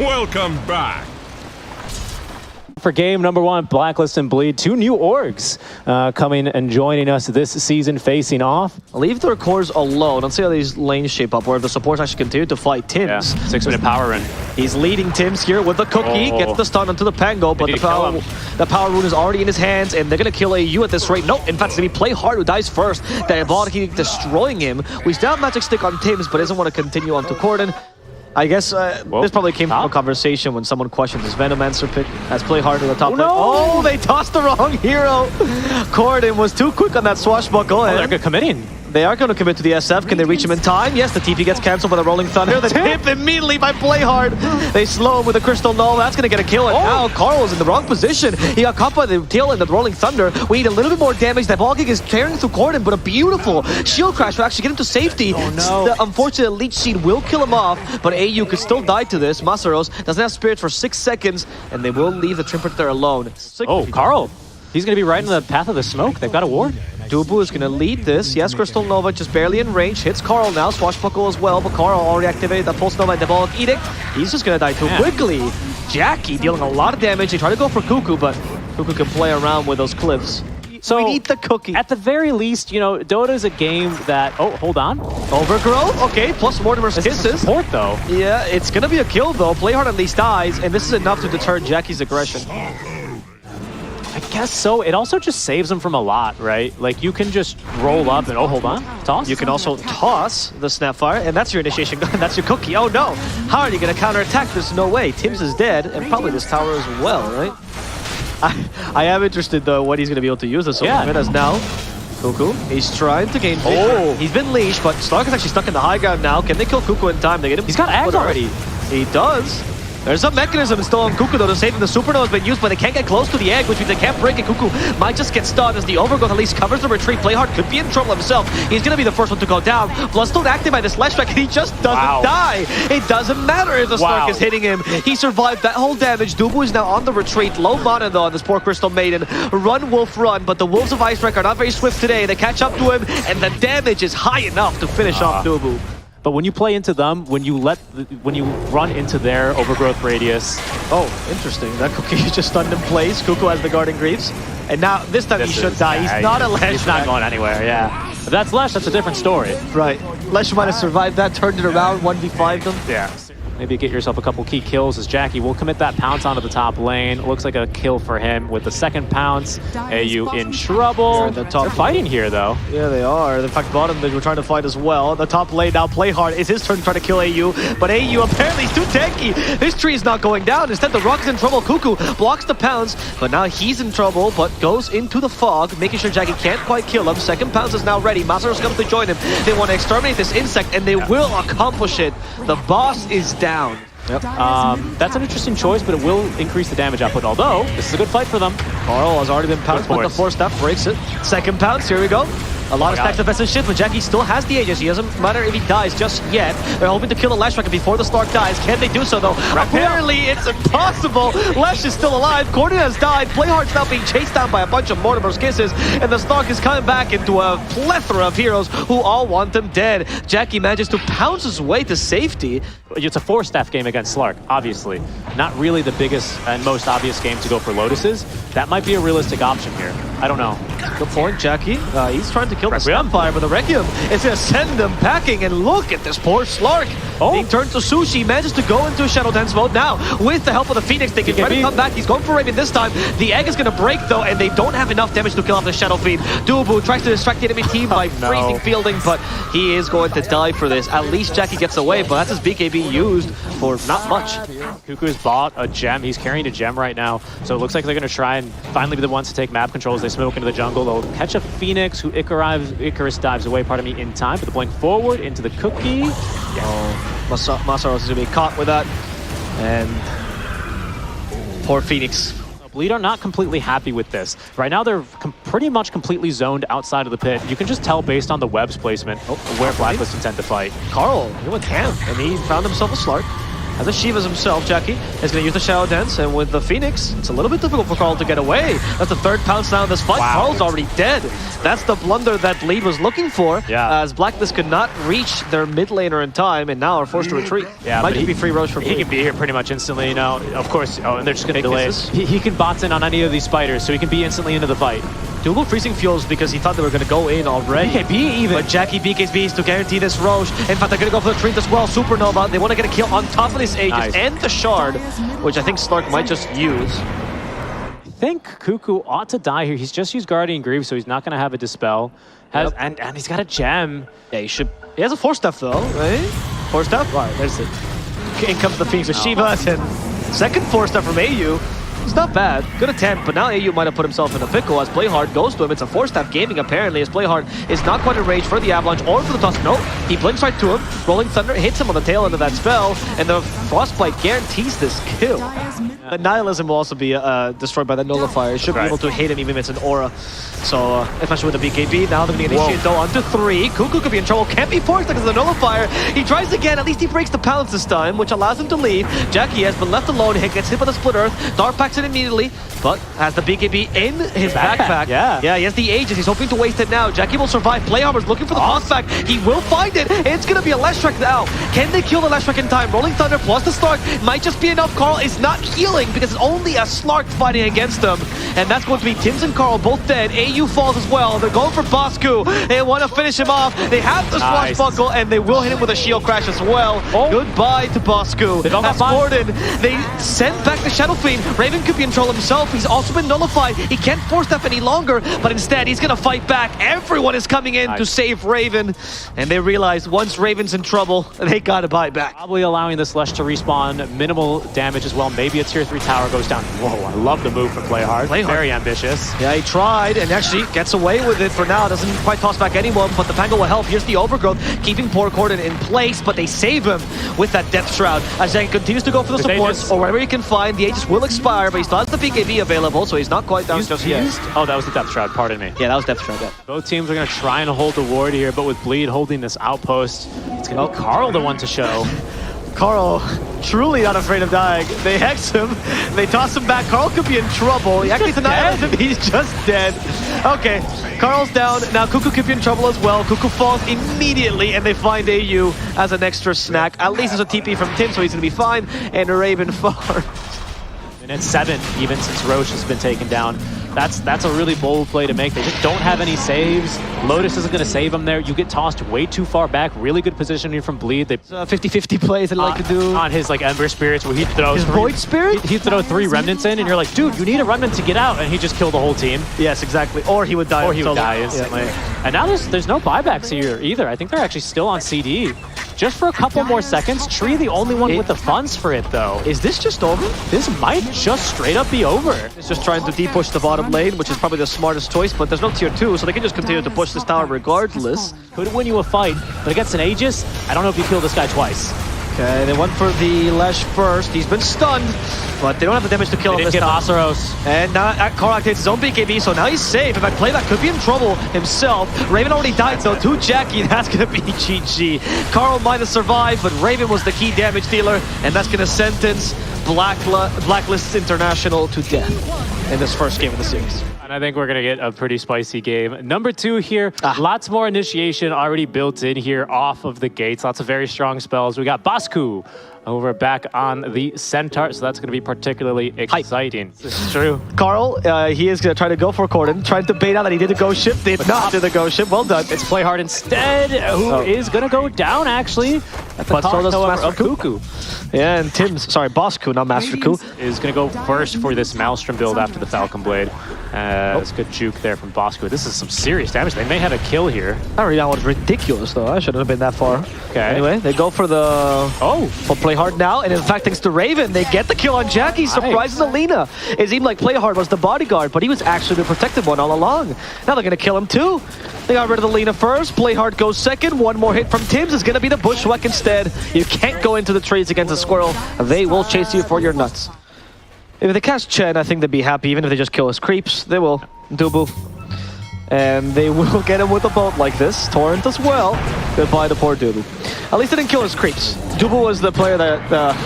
Welcome back. For game number 1, Blacklist and Bleed, 2 new orgs coming and joining us this season facing off. Leave their cores alone. Let's see how these lanes shape up, where the supports actually continue to fight Tims. Yeah. 6-minute power run. He's leading Tims here with the cookie, gets the stun onto the Pango, but the power rune is already in his hands, and they're going to kill eyyou at this rate. No, in fact, it's going to be Playhard who dies first. Diabolic destroying him. We still have Magic Stick on Tims, but doesn't want to continue on to Kordan. I guess this probably came from a conversation when someone questioned his Venomancer pick as Playhard to the top lane. Oh, they tossed the wrong hero. Kordan was too quick on that swashbuckle. They're good committing. They are going to commit to the SF. Can they reach him in time? Yes, the TP gets cancelled by the Rolling Thunder. The tip immediately by Playhard. They slow him with a Crystal Null. That's going to get a kill. And now Karl is in the wrong position. He got caught by the tail end of the Rolling Thunder. We need a little bit more damage. That ball kick is tearing through Kordan, but a beautiful shield crash will actually get him to safety. Oh, no. The unfortunate Leech Seed will kill him off, but eyyou could still die to this. Masaros doesn't have spirits for 6 seconds, and they will leave the Trimper there alone. Oh, Karl. He's going to be right in the path of the smoke. They've got a ward. Dubu is going to lead this. Yes, Crystal Nova just barely in range. Hits Karl now. Swashbuckle as well, but Karl already activated the Pulse Nova and Diabolic Edict. He's just going to die too quickly. Jackky dealing a lot of damage. They try to go for Kuku, but Kuku can play around with those cliffs. So we need the cookie. At the very least, you know, Dota is a game that... Oh, hold on. Overgrowth? Okay, plus Mortimer's Kisses. Support, though. Yeah, it's going to be a kill, though. Playhard at least dies, and this is enough to deter Jacky's aggression. I guess so. It also just saves him from a lot, right? Like, you can just roll up and, oh, hold on, toss. You can also toss the Snapfire, and that's your initiation gun. That's your cookie. Oh, no. How are you going to counterattack? There's no way. Tims is dead, and probably this tower as well, right? I am interested, though, what he's going to be able to use this over as now. Kuku, he's trying to gain victory. He's been leashed, but Stark is actually stuck in the high ground now. Can they kill Kuku in time? They get him. He's got Ags already. He does. There's a mechanism still on Kuku, though, to save him. The Supernova has been used, but they can't get close to the egg, which means they can't break it. Kuku might just get stunned as the Overgrowth at least covers the retreat. Playhard could be in trouble himself. He's going to be the first one to go down. Bloodstone active by this Slash Strike, and he just doesn't die. It doesn't matter if the Stark is hitting him. He survived that whole damage. Dubu is now on the retreat. Low mana, though, on this poor Crystal Maiden. Run, Wolf, run, but the Wolves of Icebreaker are not very swift today. They catch up to him, and the damage is high enough to finish off Dubu. But when you play into them, when you run into their overgrowth radius... Oh, interesting. That Cookie just stunned in place. Kuku has the Guarding Greaves. And now, this time he should die. He's not a Lesh. He's not going anywhere, yeah. If that's Lesh, that's a different story. Right. Lesh might have survived that, turned it around, 1v5'd them. Yeah. Maybe get yourself a couple key kills as Jackky will commit that pounce onto the top lane. Looks like a kill for him with the second pounce. eyyou in trouble. They're fighting here, though. Yeah, they are. In fact, bottom they were trying to fight as well. The top lane now, Playhard. It's his turn to try to kill eyyou, but eyyou apparently is too tanky. This tree is not going down. Instead, the Rock is in trouble. Kuku blocks the pounce, but now he's in trouble, but goes into the fog, making sure Jackky can't quite kill him. Second pounce is now ready. Masaros comes to join him. They want to exterminate this insect, and they will accomplish it. The boss is down. Yep. That's an interesting choice, but it will increase the damage output, although this is a good fight for them. Karl has already been pounced, but the force staff breaks it. Second pounce, here we go. A lot of stacks of defensive shit, but Jackky still has the Aegis. He doesn't matter if he dies just yet. They're hoping to kill the Lash Rocket before the Stark dies. Can they do so, though? Apparently, it's impossible. Lash is still alive. Kordan has died. Playhard's now being chased down by a bunch of Mortimer's Kisses, and the Stark is coming back into a plethora of heroes who all want them dead. Jackky manages to pounce his way to safety. It's a 4-staff game against Slark, obviously. Not really the biggest and most obvious game to go for Lotuses. That might be a realistic option here. I don't know. Good point, Jackky. He's trying to kill the Snapfire, but the Requiem is going to send them packing, and look at this poor Slark. Being turned to sushi, manages to go into Shadow Dance mode now. With the help of the Phoenix, they can try to come back. He's going for Raven this time. The egg is going to break, though, and they don't have enough damage to kill off the Shadow Fiend. Dubu tries to distract the enemy team by freezing fielding, but he is going to die for this. At least Jackky gets away, but that's his BKB used for not much. Kuku's bought a gem. He's carrying a gem right now, so it looks like they're going to try and finally be the ones to take map control as they smoke into the jungle. They'll catch a Phoenix who Icarus dives away, in time, but the blink forward into the cookie. Masaros is going to be caught with that, and poor Phoenix. Bleed are not completely happy with this. Right now, they're pretty much completely zoned outside of the pit. You can just tell based on the web's placement where Blacklist intend to fight. Karl, he went ham, and he found himself a Slark. As a Shivas himself, Jackky is going to use the Shadow Dance, and with the Phoenix, it's a little bit difficult for Karl to get away. That's the third pounce now in this fight. Wow. Karl's already dead. That's the blunder that Bleed was looking for, as Blacklist could not reach their mid laner in time, and now are forced to retreat. Yeah, might just be free Roche for Bleed. He can be here pretty much instantly, you know. Of course, and they're just going to delay. He can bot in on any of these spiders, so he can be instantly into the fight. Dubu freezing fuels because he thought they were going to go in already. BKB even. But Jackky BKBs to guarantee this Roche. In fact, they're going to go for the Treant as well. Supernova. They want to get a kill on top of this Aegis and the Shard, which I think Slark might just use. I think Kuku ought to die here. He's just used Guardian Greaves, so he's not going to have a Dispel. And he's got a gem. Yeah, he should. He has a 4-step though, right? 4-step? Right, there's it. In comes the Phoenix with Shivas, and second 4-step from eyyou. It's not bad. Good attempt, but now eyyou might have put himself in a pickle as Playhard goes to him. It's a 4-step gaming apparently, as Playhard is not quite in range for the Avalanche or for the toss. No, he blinks right to him. Rolling Thunder hits him on the tail end of that spell, and the Frostbite guarantees this kill. Nihilism will also be destroyed by that Nullifier. He should be able to hit him even if it's an aura. So, especially with the BKB, now they're going to initiate though onto 3. Kuku could be in trouble. Can't be forced because of the Nullifier. He tries again. At least he breaks the pounce this time, which allows him to leave. Jackky has been left alone. He gets hit by the Split Earth. Dark packs it immediately, but has the BKB in his backpack. Yeah, he has the Aegis. He's hoping to waste it now. Jackky will survive. Playharder's looking for the boss back. He will find it. It's going to be a Leshrac now. Can they kill the Leshrac in time? Rolling Thunder plus the Slark might just be enough. Karl is not healing because it's only a Slark fighting against them. And that's going to be Tims and Karl both dead. eyyou falls as well. They're going for Bosku. They want to finish him off. They have the Swashbuckle, and they will hit him with a shield crash as well. Goodbye to Bosku. That's Kordan. They send back the Shadow Fiend. Raven could be in trouble himself. He's also been nullified. He can't force step any longer, but instead he's going to fight back. Everyone is coming in to save Raven, and they realize once Raven's in trouble, they got to buy back. Probably allowing this Lesh to respawn. Minimal damage as well. Maybe a tier 3 tower goes down. Whoa, I love the move from Playhard. Very ambitious. Yeah, he tried and actually gets away with it for now. Doesn't quite toss back anyone, but the Pango will help. Here's the Overgrowth, keeping poor Kordan in place, but they save him with that Death Shroud. As Jackky continues to go for the supports, or wherever he can find. The Aegis will expire, but he still has the BKB available, so he's not quite down just yet. Oh, that was the Death Shroud, pardon me. Yeah, that was Death Shroud, yeah. Both teams are going to try and hold the ward here, but with Bleed holding this outpost, it's going to be Karl the one to show. Karl, truly not afraid of dying. They hex him, they toss him back. Karl could be in trouble. He actually denied him. He's just dead. Okay, Karl's down. Now Kuku could be in trouble as well. Kuku falls immediately, and they find eyyou as an extra snack. At least there's a TP from Tim, so he's going to be fine. And Raven farms. Minute 7, even since Roche has been taken down. That's a really bold play to make. They just don't have any saves. Lotus isn't going to save him there. You get tossed way too far back. Really good positioning from Bleed. They 50-50 plays that I like to do. On his like Ember Spirits, where he throws Void Spirit? He'd throw 3 Remnants in, and you're like, dude, you need a Remnant to get out, and he just killed the whole team. Yes, exactly. Or he would die. Or he would die instantly. Yeah. And now there's no buybacks here either. I think they're actually still on CD. Just for a couple more seconds. Tree the only one with the funds for it, though. Is this just over? This might just straight up be over. It's just trying to de-push the bottom lane, which is probably the smartest choice, but there's no tier 2, so they can just continue to push this tower regardless. Could win you a fight, but against an Aegis, I don't know if you kill this guy twice. Okay, they went for the Lesh first. He's been stunned, but they don't have the damage to kill him this time. Masaros. And now Karl activates his own BKB, so now he's safe. In fact, Playback could be in trouble himself. Raven already died, though, to Jackky. That's going to be GG. Karl might have survived, but Raven was the key damage dealer, and that's going to sentence Blacklist International to death in this first game of the series. And I think we're going to get a pretty spicy game. Number 2 here, lots more initiation already built in here off of the gates. Lots of very strong spells. We got Bosku over back on the Centaur, so that's going to be particularly exciting. This is true. Karl, he is going to try to go for Kordan, trying to bait out that he did a ghost ship. Did not do the ghost ship. Well done. It's Playhard instead, who is going to go down, actually. At the cost, however, of Kuku. Yeah, and Bosku, not Master Ku, is going to go first for this Maelstrom build after the Falcon Blade. It's good juke there from Bosku. This is some serious damage. They may have a kill here. That rebound was ridiculous, though. I shouldn't have been that far. Okay. Anyway, they go for the... for Playhard now, and in fact, thanks to Raven, they get the kill on Jackky, surprising Alina. It seemed like Playhard was the bodyguard, but he was actually the protected one all along. Now they're going to kill him, too. They got rid of the Lina first. Playhard goes second. One more hit from Tims is going to be the Bushwhack instead. You can't go into the trees against a squirrel. They will chase you for your nuts. If they cast Chen, I think they'd be happy. Even if they just kill his creeps, they will. Dubu. And they will get him with a boat like this. Torrent as well. Goodbye to poor Dubu. At least they didn't kill his creeps. Dubu was the player that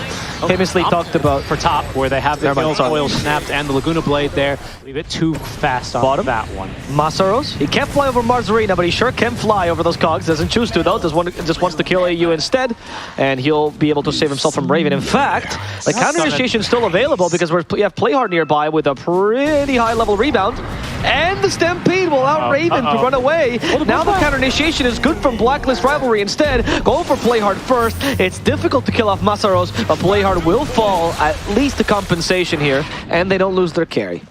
famously talked about. For top, where they have the Never mind, sorry. oil snapped and the Laguna Blade there. Leave it too fast on Bottom. that one. Masaros, he can't fly over Mars Arena, but he sure can fly over those cogs. Doesn't choose to though, just wants to kill eyyou instead, and he'll be able to save himself from Raven. In fact, the counter initiation is still available because we have Playhard nearby with a pretty high level rebound, and the Stampede will out Raven to run away. Now the counter initiation is good from Blacklist Rivalry instead. Going for Playhard first. It's difficult to kill off Masaros, but Playhard will fall at least the compensation here, and they don't lose their carry.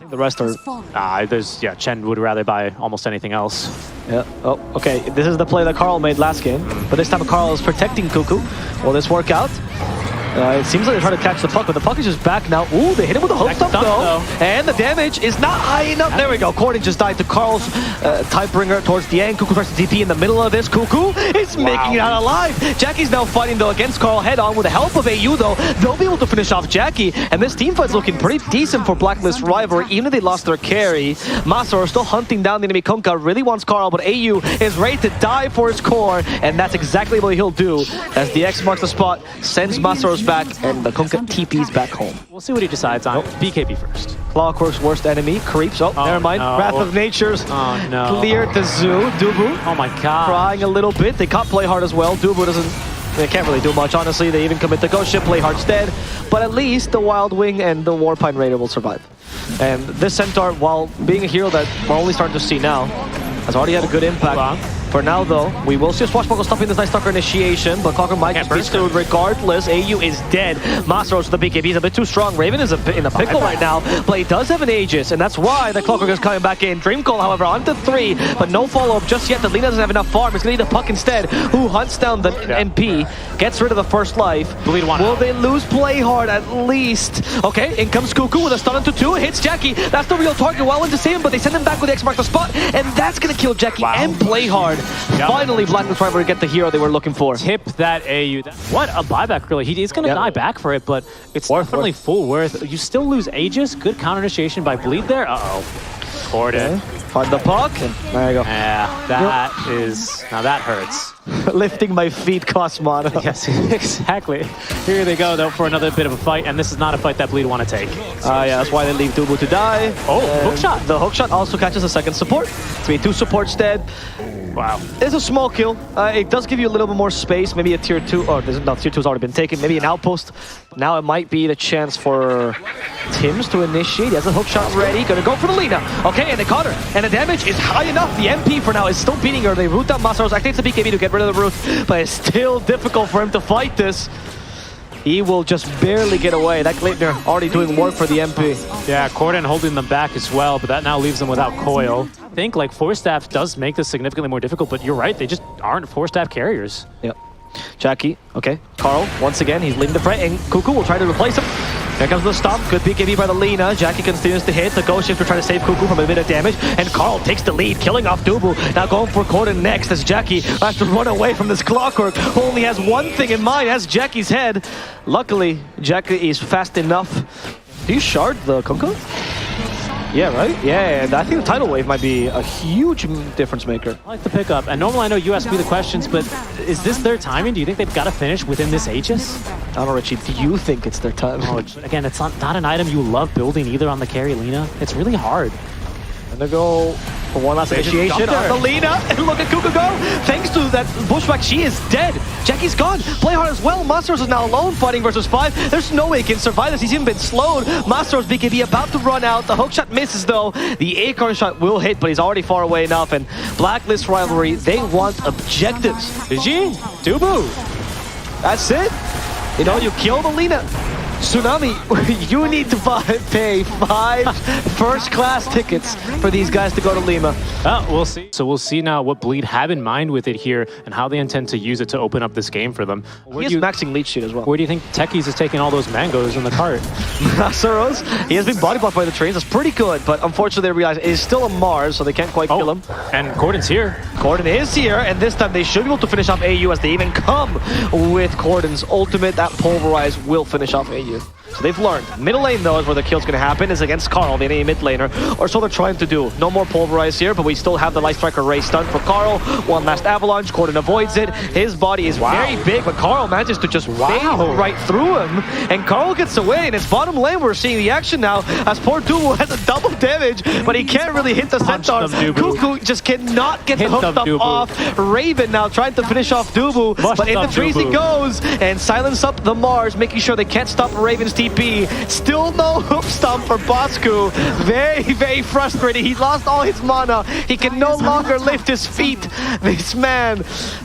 The rest are... Chen would rather buy almost anything else. Yeah. Oh, okay. This is the play that Karl made last game, but this time Karl is protecting Kuku. Will this work out? It seems like they're trying to catch the puck, but the puck is just back now. Ooh, they hit him with a hook stomp though. And the damage is not high enough. There we go. Kordan just died to Karl's Typebringer towards the end. Kuku tries to DP in the middle of this. Kuku is making it out alive. Jackie's now fighting though against Karl head on with the help of eyyou though. They'll be able to finish off Jackky. And this team fight's looking pretty decent for Blacklist Rivalry, even if they lost their carry. Masaros still hunting down the enemy Kunkka. Really wants Karl, but eyyou is ready to die for his core. And that's exactly what he'll do as the X marks the spot, sends Masaros back, and the Kunkka TP's back home. We'll see what he decides on. BKB first. Clockwork's worst enemy, creeps. Oh, never mind. No. Wrath of Nature's cleared the zoo. Dubu. Oh my god. Crying a little bit. They caught Playhard as well. Dubu doesn't... They can't really do much, honestly. They even commit the ghost ship. Playhard's dead. But at least the Wild Wing and the Warpine Raider will survive. And this Centaur, while being a hero that we're only starting to see now, has already had a good impact. For now, though, we will see a Swashbuckle stopping this nice Tucker initiation, but Clocker might just be screwed regardless. eyyou is dead. Masaros with the BKB is a bit too strong. Raven is in a pickle right now. Blade does have an Aegis, and that's why the Clocker is coming back in. Dreamcall, however, onto 3, but no follow-up just yet. The Lina doesn't have enough farm. It's going to need the puck instead, who hunts down the MP, gets rid of the first life. Will they lose Playhard at least? Okay, in comes Kuku with a stun onto 2. Hits Jackky. That's the real target. Well into save him, but they send him back with the X mark the spot, and that's going to kill Jackky and Playhard. Finally, Blacklist Rivalry get the hero they were looking for. Tip that eyyou. What a buyback, really. He's going to die back for it, but it's definitely full worth. You still lose Aegis. Good counter initiation by Bleed there. Uh-oh. Kordan. Find the puck. And there you go. Yeah, that is... Now that hurts. Lifting my feet costs mana. Yes, exactly. Here they go, though, for another bit of a fight, and this is not a fight that Bleed want to take. Yeah, that's why they leave Dubu to die. Oh, hookshot. The hookshot also catches a second support. It's going to be 2 supports dead. Wow. It's a small kill. It does give you a little bit more space. Maybe a tier 2. Oh, no, tier 2's already been taken. Maybe an outpost. Now it might be the chance for Tims to initiate. He has a hookshot ready. Gonna go for the Lina. Okay, and they caught her. And the damage is high enough. The MP for now is still beating her. They root down Masaros. I think it's a BKB to get rid of the root. But it's still difficult for him to fight this. He will just barely get away. That Gleipnir already doing work for the MP. Yeah, Kordan holding them back as well, but that now leaves them without coil. I think like 4-staff does make this significantly more difficult, but you're right, they just aren't 4-staff carriers. Yep. Jackky, okay. Karl, once again, he's leading the fray, and Kuku will try to replace him. Here comes the stomp. Good BKB by the Lina. Jackky continues to hit. The Ghost Shifter trying to save Kuku from a bit of damage. And Karl takes the lead, killing off Dubu. Now going for Kordan next as Jackky has to run away from this Clockwork, who only has one thing in mind. Has Jacky's head. Luckily, Jackky is fast enough. Do you shard the Kunkka? Yeah, right? Yeah, and I think the tidal wave might be a huge difference maker. I like the pickup. And normally I know you ask me the questions, but is this their timing? Do you think they've got to finish within this Aegis? I don't know, Richie. Do you think it's their time? Oh, again, it's not an item you love building either on the carry Lina. It's really hard. And they go for one last initiation on the Lina. And look at Kuku go. Thanks to that pushback, she is dead. Jackie's gone. Playhard as well. Masaros is now alone fighting versus 5. There's no way he can survive this. He's even been slowed. Masaros BKB about to run out. The hookshot misses though. The acorn shot will hit, but he's already far away enough. And Blacklist Rivalry, they want objectives. GG. Dubu. That's it. You know, you kill the Lina. Tsunami, you need to pay 5 first-class tickets for these guys to go to Lima. We'll see. So we'll see now what Bleed have in mind with it here and how they intend to use it to open up this game for them. He is maxing leech sheet as well. Where do you think Techies is taking all those mangoes in the cart? Masaros, he has been body blocked by the trains. That's pretty good, but unfortunately they realize it is still a Mars, so they can't quite kill him. And Kordan's here. Kordan is here, and this time they should be able to finish off eyyou as they even come with Kordan's ultimate. That Pulverize will finish off eyyou. So they've learned. Middle lane, though, is where the kill's going to happen, is against Karl, the enemy mid laner. Or so they're trying to do. No more Pulverize here, but we still have the Light Striker Ray stun for Karl. One last Avalanche. Kordan avoids it. His body is very big, but Karl manages to just fade right through him. And Karl gets away, and it's bottom lane we're seeing the action now, as poor Dubu has a double damage, but he can't really hit the Centaur. Kuku just cannot get the hooked up off. Raven now trying to finish off Dubu, but in the trees he goes, and silence up the Mars, making sure they can't stop Raven's TP. Still no hook stomp for Bosku. Very, very frustrated. He lost all his mana. He can no longer lift his feet. This man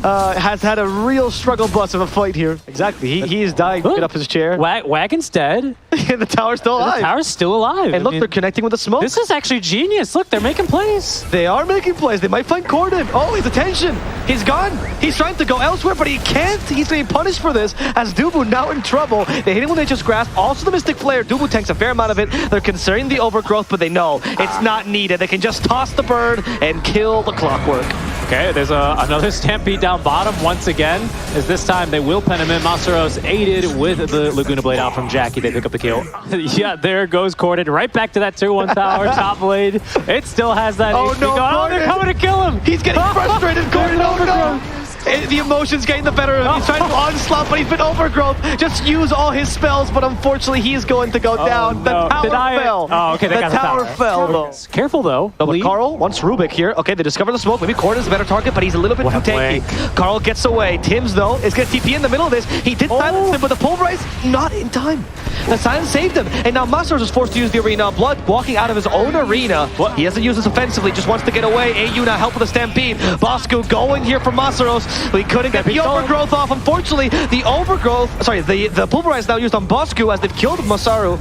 has had a real struggle bus of a fight here. Exactly. He is dying to get up his chair. Wagon's dead. And the tower's still alive. The tower's still alive. And look, they're connecting with the smoke. This is actually genius. Look, they're making plays. They are making plays. They might find Kordan. Oh, his attention. He's gone. He's trying to go elsewhere, but he can't. He's being punished for this, as Dubu now in trouble. They hit him when they just grasp. Also the Mystic Flare. Dubu tanks a fair amount of it. They're considering the overgrowth, but they know it's not needed. They can just toss the bird and kill the Clockwork. Okay, there's another Stampede down bottom once again, as this time they will pen him in. Masaros aided with the Laguna Blade out from Jackky. They pick up the kill. Yeah, there goes Kordan. Right back to that 2-1 tower, top blade. It still has that HP no, going. Oh, they're coming to kill him. He's getting frustrated. Kordan, no. The emotions getting the better of him. He's trying to onslaught, but he's been overgrowth. Just use all his spells, but unfortunately he's going to go down. No. The tower fell. Oh, okay, they got the tower. Fell, though. Careful, though. No, but Karl wants Rubik here. Okay, they discover the smoke. Maybe Kordan's a better target, but he's a little bit too tanky. Karl gets away. Tims, though, is going to TP in the middle of this. He did silence him, but the Pulverize, not in time. The silence saved him, and now Masaros is forced to use the Arena of Blood, walking out of his own arena. He hasn't used this offensively, just wants to get away. eyyou now help with the Stampede. Bosku going here for Masaros. We couldn't get the overgrowth off. Unfortunately, the Pulverize now used on Bosku, as they've killed Masaru.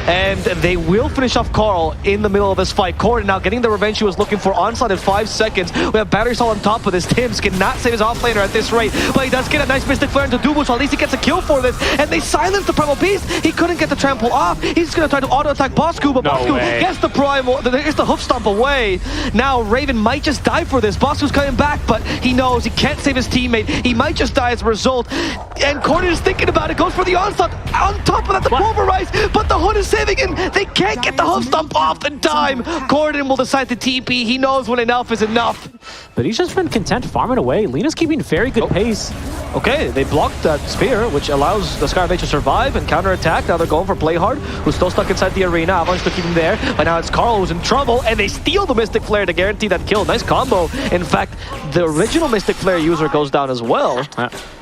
And they will finish off Karl in the middle of this fight. Kordan now getting the revenge he was looking for. Onslaught in 5 seconds. We have Battery Soul on top of this. Tims cannot save his offlaner at this rate, but he does get a nice Mystic Flare into Dubu, so at least he gets a kill for this. And they silence the Primal Beast. He couldn't get the trample off. He's going to try to auto-attack Bosku, but Bosku gets the Primal, gets the hoof stomp away. Now Raven might just die for this. Bosku's coming back, but he knows he can't save his teammate. He might just die as a result. And Kordan is thinking about it, goes for the onslaught. On top of that, the Pulverize, but the Hood is saving him. They can't get the hoof stomp off in time. Kordan will decide to TP. He knows when enough is enough. But he's just been content farming away. Lina's keeping very good pace. Okay, they blocked that spear, which allows the Scarabée to survive and counterattack. Now they're going for Playhard, who's still stuck inside the arena. Avalanche to keep him there, but now it's Karl who's in trouble, and they steal the Mystic Flare to guarantee that kill. Nice combo. In fact, the original Mystic Flare user goes down as well,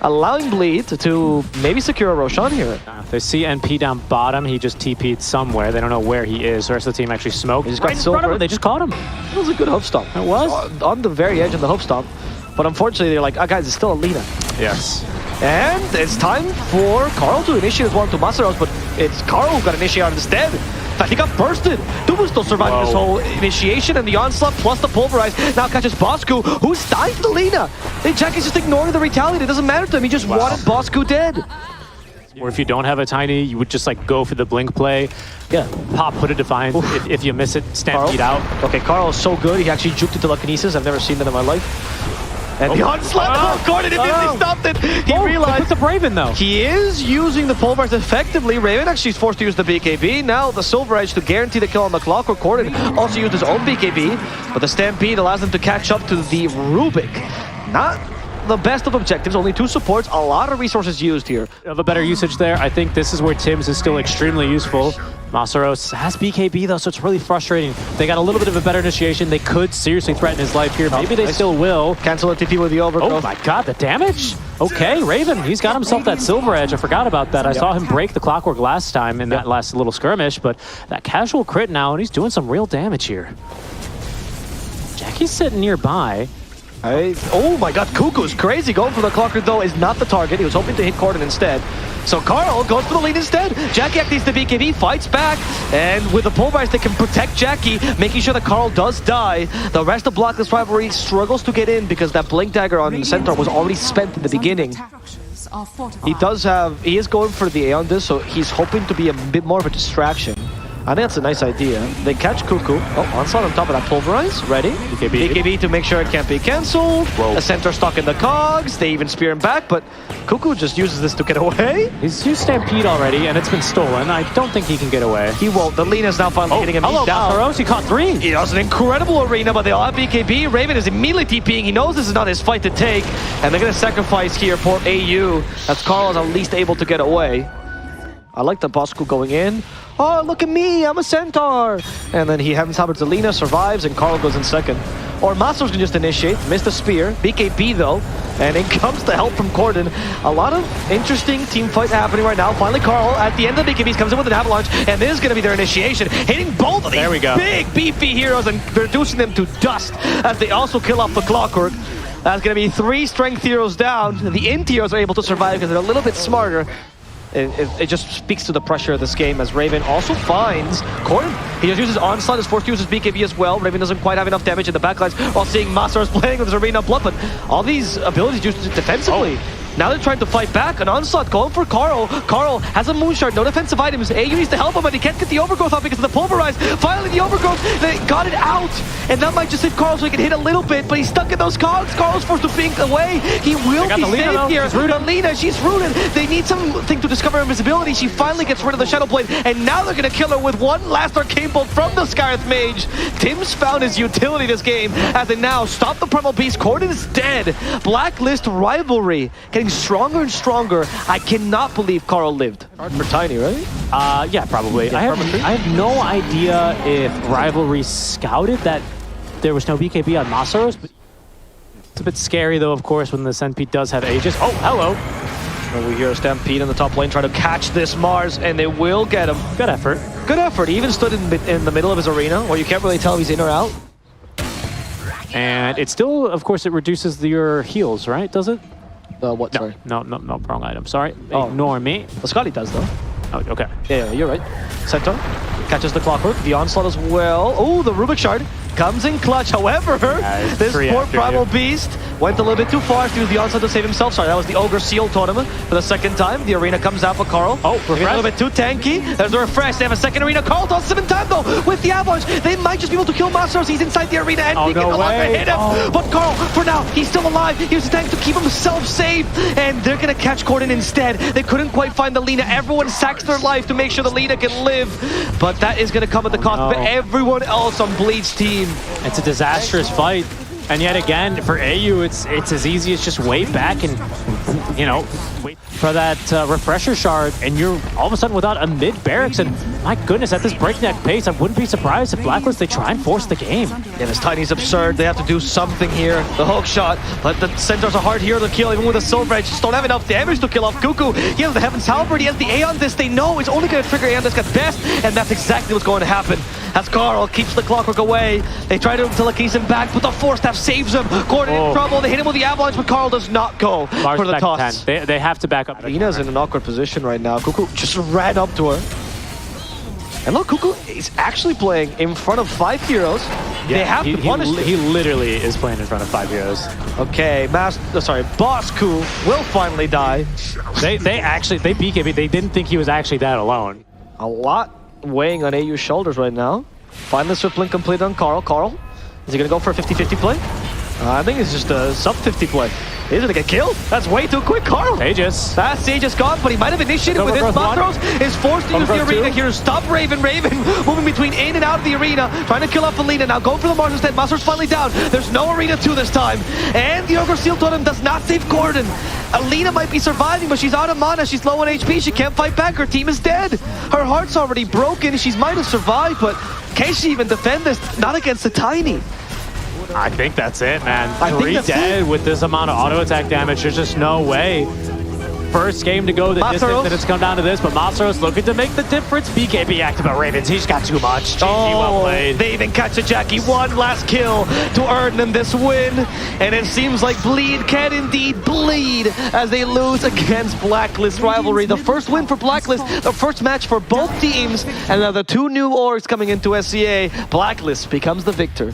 allowing Bleed to maybe secure a Roshan here. They see NP down bottom. He just TP'd somewhere. They don't know where he is. The rest of the team actually smoked. He just got silver. They just caught him. It was a good hoof stomp. It was. On the very edge of the hoof stomp. But unfortunately, they're like, guys, it's still a Lina. Yes. And it's time for Karl to initiate his one to Masaros, but it's Karl who got initiated instead. In fact, he got bursted. Dubu still surviving this whole initiation, and the onslaught plus the Pulverize now catches Bosku, who's dying to Lina. And Jackky's just ignoring the retaliate. It doesn't matter to him. He just wanted Bosku dead. Or if you don't have a Tiny, you would just like go for the blink play. Yeah. Pop, put a Defiance. If you miss it, Stampede out. Okay, Karl is so good. He actually juked it to telekinesis. I've never seen that in my life. And the onslaught, Kordan immediately stopped it. He realized it's a Raven though. He is using the Pulverize effectively. Raven actually is forced to use the BKB. Now the Silver Edge to guarantee the kill on the Clockwork. Kordan also used his own BKB, but the Stampede allows them to catch up to the Rubik. Not the best of objectives, only 2 supports, a lot of resources used here. Of a better usage there. I think this is where Tims is still extremely useful. Masaros has BKB though, so it's really frustrating. They got a little bit of a better initiation. They could seriously threaten his life here. Maybe they still will. Cancel the TP with the overgrowth. Oh my god, the damage! Okay, Raven, he's got himself that Silver Edge. I forgot about that. I saw him break the Clockwork last time in that last little skirmish, but that casual crit now, and he's doing some real damage here. Jacky's sitting nearby. Oh my god, Kuku's crazy. Going for the Clockwork though is not the target. He was hoping to hit Kordan instead. So Karl goes for the lead instead. Jackky activates the BKB, fights back, and with the Pulverize they can protect Jackky, making sure that Karl does die. The rest of Blacklist Rivalry struggles to get in because that Blink Dagger on the Centaur was already spent in the beginning. He is going for the Aeon Disc, so he's hoping to be a bit more of a distraction. I think that's a nice idea. They catch Kuku. Oh, Onslaught on top of that Pulverize. Ready. BKB to make sure it can't be cancelled. The center stuck in the cogs. They even spear him back, but Kuku just uses this to get away. He's used Stampede already, and it's been stolen. I don't think he can get away. He won't. The Lina's now finally hitting him. Hello, Masaros. He caught 3. He does an incredible arena, but they all have BKB. Raven is immediately TPing. He knows this is not his fight to take, and they're going to sacrifice here for eyyou, as Karl is at least able to get away. I like the Bosco going in. Oh, look at me, I'm a centaur! And then he heavens Halberds Alina, survives, and Karl goes in second. Or Masaros can just initiate, missed the spear. BKB though, and in comes the help from Kordan. A lot of interesting team fight happening right now. Finally, Karl, at the end of the BKBs, comes in with an avalanche, and this is going to be their initiation. Hitting both of these big, beefy heroes and reducing them to dust, as they also kill off the Clockwork. That's going to be 3 strength heroes down. The int heroes are able to survive because they're a little bit smarter. It just speaks to the pressure of this game, as Raven also finds Kordan. He just uses Onslaught, is forced to use his BKB as well. Raven doesn't quite have enough damage in the backlines while seeing Masaros playing with his Arena Blood, but all these abilities used defensively. Now they're trying to fight back. An Onslaught going for Karl. Karl has a Moonshard, no defensive items. eyyou needs to help him, but he can't get the Overgrowth out because of the Pulverize. Finally, the Overgrowth, they got it out. And that might just hit Karl so he can hit a little bit, but he's stuck in those cogs. Karl's forced to think away. He will be saved here. Lina, she's rooted. They need something to discover invisibility. She finally gets rid of the Shadow Blade, and now they're going to kill her with one last Arcane Bolt from the Skyreth Mage. Tim's found his utility this game, as they now stop the Primal Beast. Kordan is dead. Blacklist rivalry getting stronger and stronger. I cannot believe Karl lived. Hard for Tiny, right? Yeah, probably. I have no idea if Rivalry scouted that there was no BKB on Masaros, but it's a bit scary though, of course, when the Centipede does have Aegis. Oh, hello! Well, we hear a Stampede in the top lane trying to catch this Mars, and they will get him. Good effort. Good effort. He even stood in the middle of his arena, where you can't really tell if he's in or out. And it still, of course, it reduces your heals, right? Does it? What? No, Sorry. no, wrong item. Sorry. Oh. Ignore me. Well, Scotty does, though. Oh, okay. Yeah, you're right. Centaur catches the Clockwork. The Onslaught as well. Oh, the Rubik Shard comes in clutch. However, this poor Primal Beast went a little bit too far to use the Onslaught to save himself. Sorry, that was the Ogre Seal Tournament for the second time. The arena comes out for Karl. Oh, a little bit too tanky. There's the refresh. They have a second arena. Karl does 7 times though with the Avalanche. They might just be able to kill Masaros. He's inside the arena and he can no longer hit him. But Karl, for now, he's still alive. He uses tank to keep himself safe. And they're going to catch Kordan instead. They couldn't quite find the Lina. Everyone sacks their life to make sure the Lina can live. But that is going to come at the cost of everyone else on Bleed's team. It's a disastrous fight. And yet again, for eyyou, it's as easy as just wait back and, you know, wait for that refresher shard, and you're all of a sudden without a mid-barracks. And my goodness, at this breakneck pace, I wouldn't be surprised if Blacklist, they try and force the game. Yeah, this Tiny's absurd. They have to do something here. The hook shot, but the Centaur's a hard hero to kill, even with a Silver Edge. Just don't have enough damage to kill off Kuku. He has the Heaven's Halberd, he has the Aeon Disc. They know it's only going to trigger Aeon Disc at best, and that's exactly what's going to happen. As Karl keeps the Clockwork away, they try to telekinesis him back, but the Force Staff saves him. Kordan in trouble, they hit him with the Avalanche, but Karl does not go for the toss. They have to back up. Lina's in an awkward position right now. Kuku just ran up to her. And look, Kuku is actually playing in front of 5 heroes. Yeah, they have to punish him. He literally is playing in front of 5 heroes. Okay, Bosco will finally die. They BKB. They didn't think he was actually that alone. A lot weighing on eyyou's shoulders right now. Finally, Swift Link completed on Karl. Karl, is he going to go for a 50-50 play? I think it's just a sub-50 play. Is it going to get killed? That's way too quick, Karl. Aegis. That's Aegis gone, but he might have initiated with this. Masaros is forced to use the arena here to stop Raven. Raven moving between in and out of the arena, trying to kill off Lina. Now going for the Mars instead. Masaros finally down. There's no arena 2 this time. And the Ogre Seal Totem does not save Kordan. Alina might be surviving, but she's out of mana. She's low on HP. She can't fight back. Her team is dead. Her heart's already broken. She might have survived, but can she even defend this? Not against the Tiny. I think that's it, man. 3 dead with this amount of auto attack damage. There's just no way. First game to go the distance, and it's come down to this, but Masaros looking to make the difference. BKB active on Ravens. He's got too much. GG, well played. They even catch a Jackky. One last kill to earn them this win. And it seems like Bleed can indeed bleed as they lose against Blacklist rivalry. The first win for Blacklist, the first match for both teams, and now the 2 new orgs coming into SCA. Blacklist becomes the victor.